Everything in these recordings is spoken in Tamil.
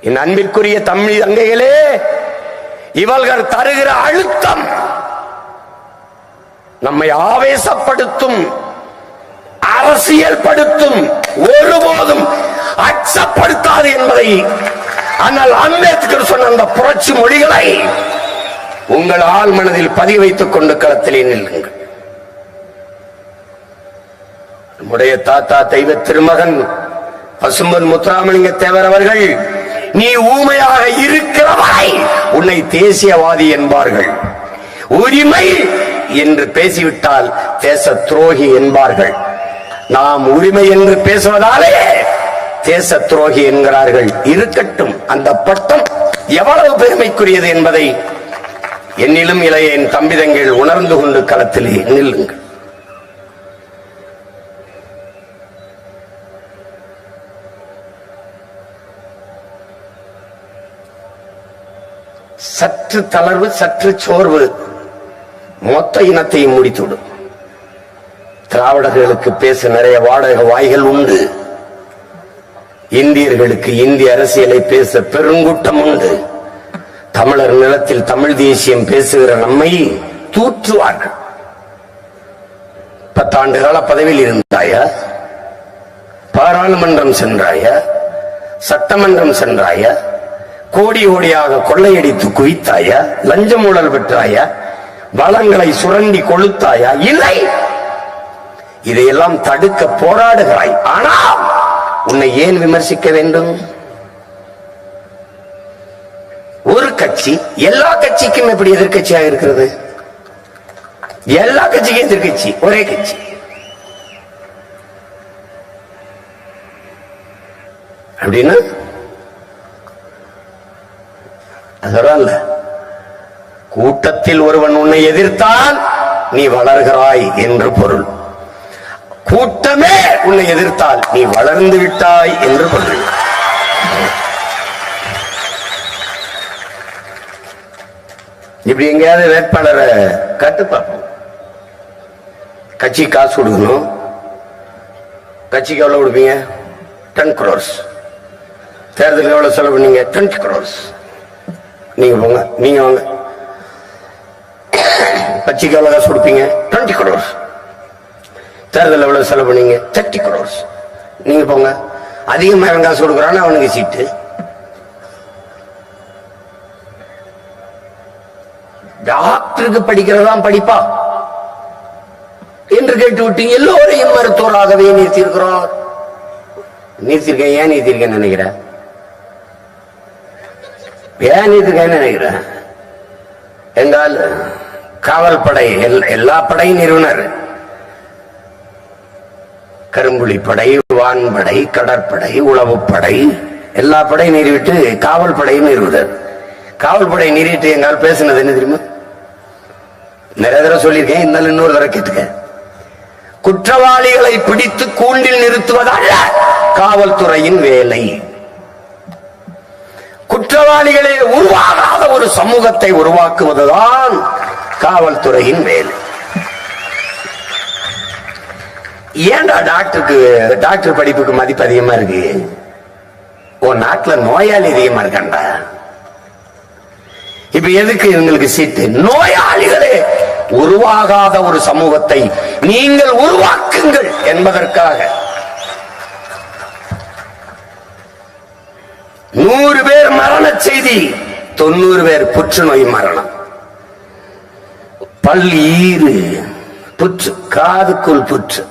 என் அன்பிற்குரிய தமிழ் தங்கைகளே, இவர்கள் தருகிற அழுத்தம் நம்மை ஆவேசப்படுத்தும், அரசியல் படுத்தும், ஒருபோதும் அச்சப்படுத்தாது என்பதை, ஆனால் அம்பேத்கர் சொன்ன அந்த புரட்சி மொழிகளை உங்கள் ஆள் மனதில் பதிவு வைத்துக் கொண்டு களத்திலே நில்லுங்கள். நம்முடைய தாத்தா தெய்வ திருமகன் பசும்பொன் முத்துராமலிங்க தேவர் அவர்கள், நீ ஊமையாக இருக்கிறவரை உன்னை தேசியவாதி என்பார்கள், உரிமை என்று பேசிவிட்டால் தேச துரோகி என்பார்கள். நாம் உரிமை என்று பேசுவதாலே தேச துரோகி என்கிறார்கள். இருக்கட்டும், அந்த பட்டம் எவ்வளவு பெருமைக்குரியது என்பதை என்னிலும் இளைய என் தம்பிதங்கள் உணர்ந்து கொண்டு களத்திலே நில்லுங்கள். சற்று தளர்வு, சற்று சோர்வு மொத்த இனத்தையும் முடித்துவிடும். திராவிடர்களுக்கு பேச நிறைய வாடகை வாய்கள் உண்டு. இந்தியர்களுக்கு இந்திய அரசியலை பேச பெருங்கூட்டம் உண்டு. தமிழர் நிலத்தில் தமிழ் தேசியம் பேசுகிற நம்மை தூற்றுவார்கள். 10 ஆண்டு கால பதவியில் இருந்தாயா? பாராளுமன்றம் சென்றாயா? சட்டமன்றம் சென்றாயா? கோடி கோடியாக கொள்ளையடித்து குவித்தாயா? லஞ்சம் ஊழல் பெற்றாயா? வளங்களை சுரண்டி கொளுத்தாயா? இல்லை. இதையெல்லாம் தடுக்க போராடுகிறாய். ஆனால் உன்னை ஏன் விமர்சிக்க வேண்டும்? ஒரு கட்சி எல்லா கட்சிக்கும் எப்படி எதிர்கட்சியாக இருக்கிறது? எல்லா கட்சிக்கும் எதிர்கட்சி ஒரே கட்சி. அப்படின்னா அதல்ல, கூட்டத்தில் ஒருவன் உன்னை எதிர்த்தால் நீ வளர்கிறாய் என்று பொருள். கூட்டமே உன்னை எதிர்த்தால் நீ வளர்ந்து விட்டாய் என்று பொருள். இப்படி எங்கேயாவது வேட்பாளரை கட்டு பார்ப்போம். கட்சி காசு கொடுக்கணும். கட்சிக்கு எவ்வளவு கொடுப்பீங்க? 10 crores. தேர்தலுக்கு எவ்வளவு செலவு பண்ணீங்க? 20 crores. நீங்க போங்க, நீங்க வாங்க. கட்சிக்கு எவ்வளவு காசு கொடுப்பீங்க? 20 crores. தேர்தல் எவ்வளவு செலவு பண்ணீங்க? 30 crores. நீங்க போங்க. அதிகமாக காசு கொடுக்குறான்னு அவனுக்கு சீட்டு. டாக்டருக்கு படிக்கிறதான் படிப்பா என்று கேட்டு விட்டீங்க. எல்லோரையும் மருத்துவராகவே நிறுத்தியிருக்கிறோம். நிறுத்திருக்கேன். ஏன் நிறுத்திருக்கேன்னு நினைக்கிறேன்? ஏன் நிறுத்திருக்கேன்னு நினைக்கிறேன்? எங்கால் காவல் படை, எல்லா படையும் நிறுவனர், கரும்புலி படை, வான்படை, கடற்படை, உளவுப்படை, எல்லா படையும் நிறுவிட்டு காவல் படையும் நிறுவுதல். காவல் படை நிறுவிட்டு எங்கால் பேசுனது என்ன தெரியுமா? நிறைய தடவை சொல்லியிருக்கேன், இருந்தாலும் இன்னொரு தடவை கேட்டுக்க. குற்றவாளிகளை பிடித்து கூண்டில் நிறுத்துவதல்ல காவல்துறையின் வேலை. குற்றவாளிகளே உருவாகாத ஒரு சமூகத்தை உருவாக்குவதுதான் காவல்துறையின் வேலை. ஏன்டா டாக்டர் படிப்புக்கு மதிப்பு அதிகமா இருக்கு? உன் நாட்டுல நோயாளி அதிகமா இருக்காண்டா. இப்ப எதுக்கு இவங்களுக்கு சீட்டு? நோயாளிகளே உருவாகாத ஒரு சமூகத்தை நீங்கள் உருவாக்குங்கள் என்பதற்காக. 100 பேர் மரண செய்தி, 90 பேர் புற்றுநோய் மரணம். பல்லீரு புற்று, காதுக்குள் புற்று,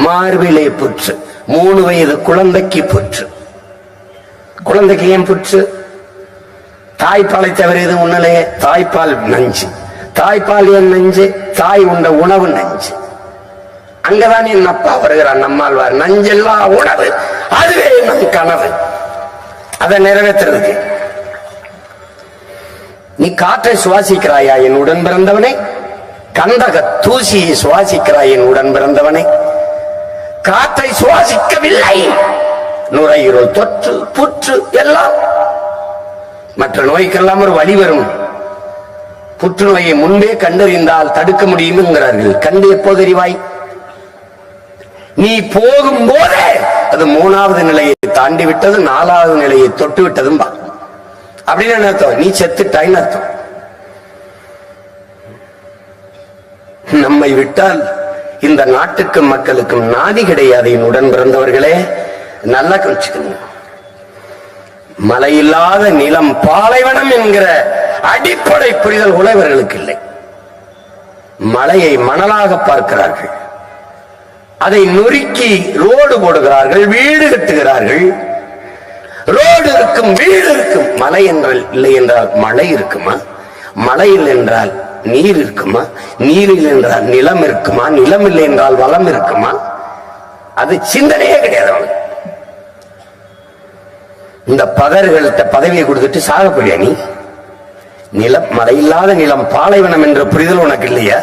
மார்பிலே புற்று, 3 வயது குழந்தைக்கு புற்று. குழந்தைக்கு ஏன் புற்று? தாய்ப்பாலை தவிர எது உன்னலையே? தாய்ப்பால் நஞ்சு. தாய்ப்பால் ஏன் நஞ்சு? தாய் உண்ட உணவு நஞ்சு. அங்கதான் என் அப்பா வருகிறான், நம்மாழ்வார். நஞ்செல்லா உணவு, அதுவே நம் கனவு. அதை நிறைவேற்றுறதுக்கு நீ காற்றை சுவாசிக்கிறாயா என் உடன் பிறந்தவனே? கந்தக தூசியை சுவாசிக்கிறாய் என் உடன் பிறந்தவனே? காற்றை சுவாசிக்கவில்லை, நுரையீரல் தொற்று, புற்று எல்லாம். மற்ற நோய்க்கெல்லாம் ஒரு வழி வரும். புற்றுநோயை முன்பே கண்டறிந்தால் தடுக்க முடியும் என்கிறார்கள். கண்டு எப்போது அறிவாய்? நீ போகும் போதே அது 3வது நிலையை தாண்டி விட்டது, 4வது நிலையை தொட்டு விட்டதும் அப்படின்னு என்ன அர்த்தம்? நீ செத்துட்டாயின்னு அர்த்தம். நம்மை விட்டால் இந்த நாட்டுக்கும் மக்களுக்கும் நாதி கிடையாது. உடன் பிறந்தவர்களே நல்லா கவனிச்சுக்கணும். மழையில்லாத நிலம் பாலைவனம் என்கிற அடிப்படை புரிதல் கூட இவர்களுக்கு இல்லை. மலையை மணலாக பார்க்கிறார்கள், அதை நொறுக்கி ரோடு போடுகிறார்கள், வீடு கட்டுகிறார்கள். ரோடு இருக்கும், வீடு இருக்கும். மலை என்றால் இல்லை என்றால் மழை இருக்குமா? மழை இல்லை என்றால் நீர் இருக்குமா? நீர் இல்லை என்றால் நிலம் இருக்குமா? நிலம் இல்லை என்றால் வளம் இருக்குமா? அது சிந்தனையே கிடையாது அவனுக்கு. இந்த பதர்கள்ட்ட பதவியை கொடுத்துட்டு சாகப்படியா நீ? நிலம், மழையில்லாத நிலம் பாலைவனம் என்ற புரிதல் உனக்கு இல்லையா?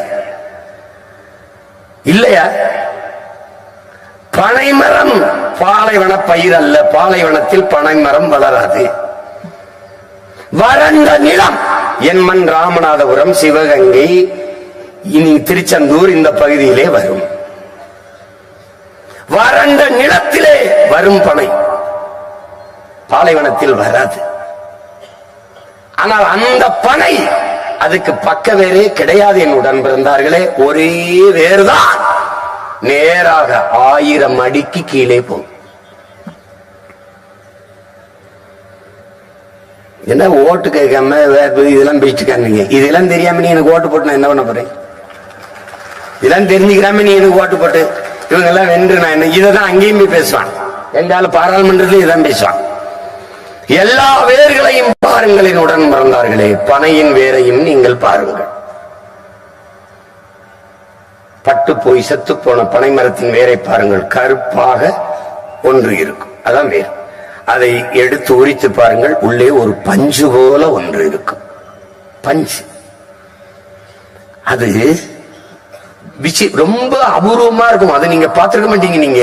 இல்லையா? பனைமரம் பாலைவன பயிர் அல்ல. பாலைவனத்தில் பனைமரம் வளராது. வறண்ட நிலம் என் மண் ராமநாதபுரம், சிவகங்கை, இனி திருச்செந்தூர் இந்த பகுதியிலே வரும். வறண்ட நிலத்திலே வரும் பனை, பாலைவனத்தில் வராது. ஆனால் அந்த பனை அதுக்கு பக்க வேறே கிடையாது. என்னுடன் பிறந்தார்களே, ஒரே வேறுதான் நேராக 1000 அடிக்கு கீழே போகும். என்ன ஓட்டு கேட்காம இதெல்லாம் பேசிட்டுக்காங்க. இதெல்லாம் தெரியாம நீ எனக்கு ஓட்டு போட்டு நான் என்ன பண்ண போறேன்? இதெல்லாம் தெரிஞ்சுக்கிறாம நீ எனக்கு ஓட்டு போட்டு இவங்க எல்லாம் வென்று நான் என்ன? இதான் அங்கேயும் போய் பேசுவான். எங்கால பாராளுமன்றத்தில் இதான் பேசுவான். எல்லா வேர்களையும் பாருங்கள் என்னுடன் பிறந்தார்களே, பனையின் வேரையும் நீங்கள் பாருங்கள். பட்டு போய் செத்து போன பனை மரத்தின் வேரை பாருங்கள். கருப்பாக ஒன்று இருக்கும், அதான் வேர். அதை எடுத்து உரித்து பாருங்கள், உள்ளே ஒரு பஞ்சு போல ஒன்று இருக்கும். பஞ்சு அது ரொம்ப அபூர்வமா இருக்கும். அதை நீங்க பார்த்திருக்க மாட்டீங்க. நீங்க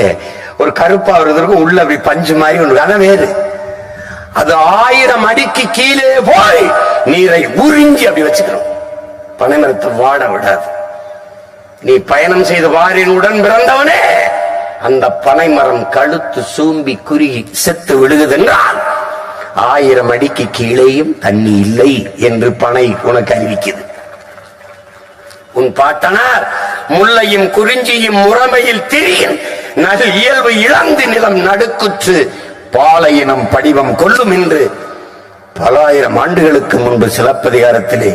ஒரு கருப்பா வருவதற்கும் உள்ள அப்படி பஞ்சு மாதிரி ஒன்று, அதான் வேறு. அது 1000 அடிக்கு கீழே போய் நீரை உறிஞ்சி அப்படி வச்சுக்கிறோம். பனைமரத்தை வாட விடாது. நீ பயணம் செய்து வாரினுடன் பிறந்தவனே, அந்த பனைமரம் கழுத்து சூம்பி குறுகி செத்து விடுகுதென்றால் 1000 அடிக்கு கீழேயும் தண்ணி இல்லை என்று பனை உனக்கு அறிவிக்குது. உன் பாட்டனார் முல்லையும் குறிஞ்சியும் முறைமையில் திரியும் நல் இயல்பு இழந்து நிலம் நடுக்குற்று பாலையினம் படிவம் கொள்ளும் என்று பல ஆயிரம் ஆண்டுகளுக்கு முன்பு சிலப்பதிகாரத்திலே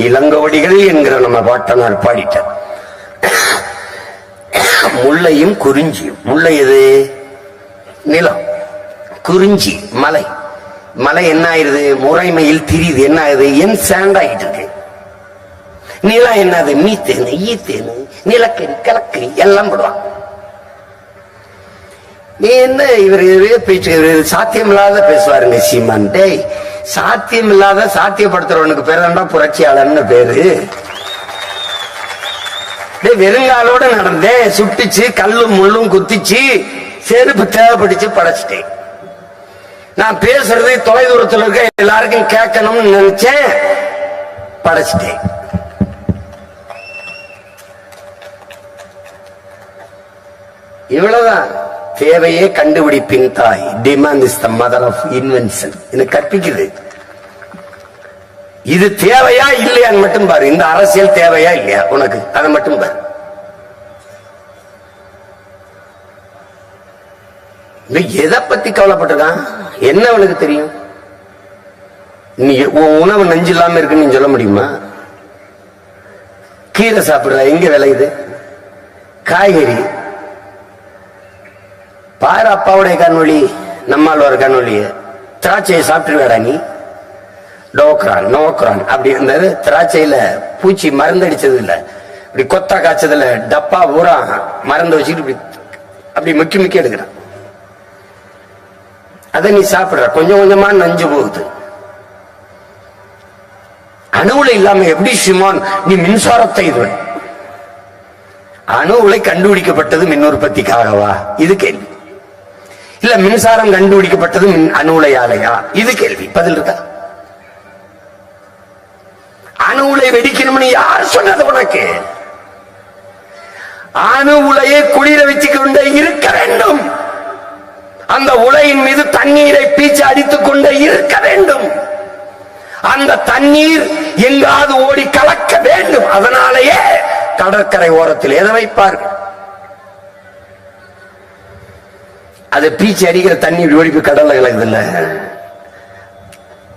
இளங்கோவடிகள் என்கிற நம்ம பாட்டனார் பாடிட்டார். முல்லையும் குறிஞ்சியும், முல்லை எது? நிலம். குறிஞ்சி மலை. மலை என்ன ஆயிருது? முறைமையில் திரியுது. என்ன ஆகுது? என் சாண்ட் ஆகிட்டு இருக்கு. நிலம் என்னது? மீத்தேனு, ஈத்தேனு, நிலக்கரி, கலக்கரி எல்லாம் போடுவான். நீ என்ன இவர் பேச்சு சாத்தியம் இல்லாத பேசுவாருங்க சீமான். டேய், சாத்தியம் இல்லாத சாத்தியப்படுத்துறவனுக்கு பேர் தான் புரட்சியாளர்னு பேரு. வெறுங்காலோட நடந்தேன், சுட்டுச்சு, கல்லும் முள்ளும் குத்திச்சு, செருப்பு தேவைப்பட்டுச்சு, படைச்சிட்டேன். நான் பேசுறது தொலைதூரத்தில் இருக்க எல்லாருக்கும் கேட்கணும்னு நினைச்சேன், படைச்சிட்டேன். இவ்வளவுதான். தேவையே கண்டுபிடிப்பின் தாய். Demand is the mother of invention. எனக்கு கற்பிக்குது. இது தேவையா இல்லையான்னு மட்டும் பாரு. இந்த அரசியல் தேவையா இல்லையா உனக்கு, அதை மட்டும் பாரு. எதை பத்தி கவலைப்பட்டிருக்கான்? என்ன அவனுக்கு தெரியும்? நீ உணவு நஞ்சு இல்லாம இருக்குன்னு நீ சொல்ல முடியுமா? கீரை சாப்பிடுற எங்க விளையுது? காய்கறி பாரு. அப்பாவுடைய கண்வழி, நம்மால் கண்வழிய திராட்சையை சாப்பிட்டுருவாடா நீ? டோக்ரான் நோக்ரான் அப்படி இருந்தது. திராட்சையில பூச்சி மருந்து அடிச்சது இல்ல, இப்படி கொத்தா காய்ச்சதுல டப்பா பூரா மருந்து வச்சுட்டு அப்படி முக்கி முக்கி எடுக்கிறான். அதை நீ சாப்பிடுற, கொஞ்சம் கொஞ்சமா நஞ்சு போகுது. அணுவுல இல்லாம எப்படி சிமான் நீ மின்சாரத்தை இது? அணு உலை கண்டுபிடிக்கப்பட்டது மின் உற்பத்திக்காகவா? இது கேள்வி. இல்ல மின்சாரம் கண்டுபிடிக்கப்பட்டது அணு உலையாலையா? இது கேள்வி. பதில் இருக்கா? அணு உலை வெடிக்கணும்னு யார் சொன்னது உனக்கு? அணு உலையை குளிர வச்சுக் கொண்டே இருக்க வேண்டும். அந்த உலையின் மீது தண்ணீரை பீச்சு அடித்துக் கொண்டே இருக்க வேண்டும். அந்த தண்ணீர் எங்காவது ஓடி கலக்க வேண்டும். அதனாலேயே கடற்கரை ஓரத்தில் எதை வைப்பார்கள்? அது பீச்சு அடிக்கிற தண்ணி ஓடி கடல்ல கலக்குது இல்ல,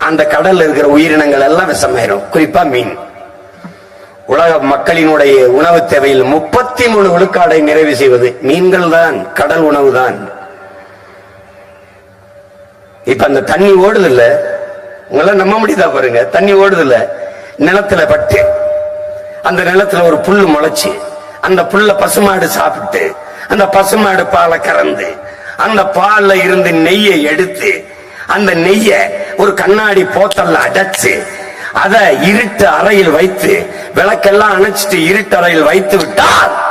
அந்த கடல்ல இருக்கிற உயிரினங்கள் எல்லாம் விஷமாயிரும். குறிப்பா மீன். உலக மக்களினுடைய உணவு தேவையில் 33 விழுக்காடை நிறைவு செய்வது மீன்கள் தான், கடல் உணவு தான். இப்ப அந்த தண்ணி ஓடுது இல்ல, உங்களால நம்ப முடியுதா பாருங்க, தண்ணி ஓடுது இல்ல, நிலத்துல பட்டு அந்த நிலத்துல ஒரு புல்லு முளைச்சு அந்த புல்ல பசுமாடு சாப்பிட்டு அந்த பசுமாடு பாலை கறந்து அந்த பால்ல இருந்து நெய்யை எடுத்து அந்த நெய்ய ஒரு கண்ணாடி போத்தல்ல அடைச்சு அதை இருட்டு அறையில் வைத்து விளக்கெல்லாம் அணைச்சிட்டு இருட்டு அறையில் வைத்து விட்டால்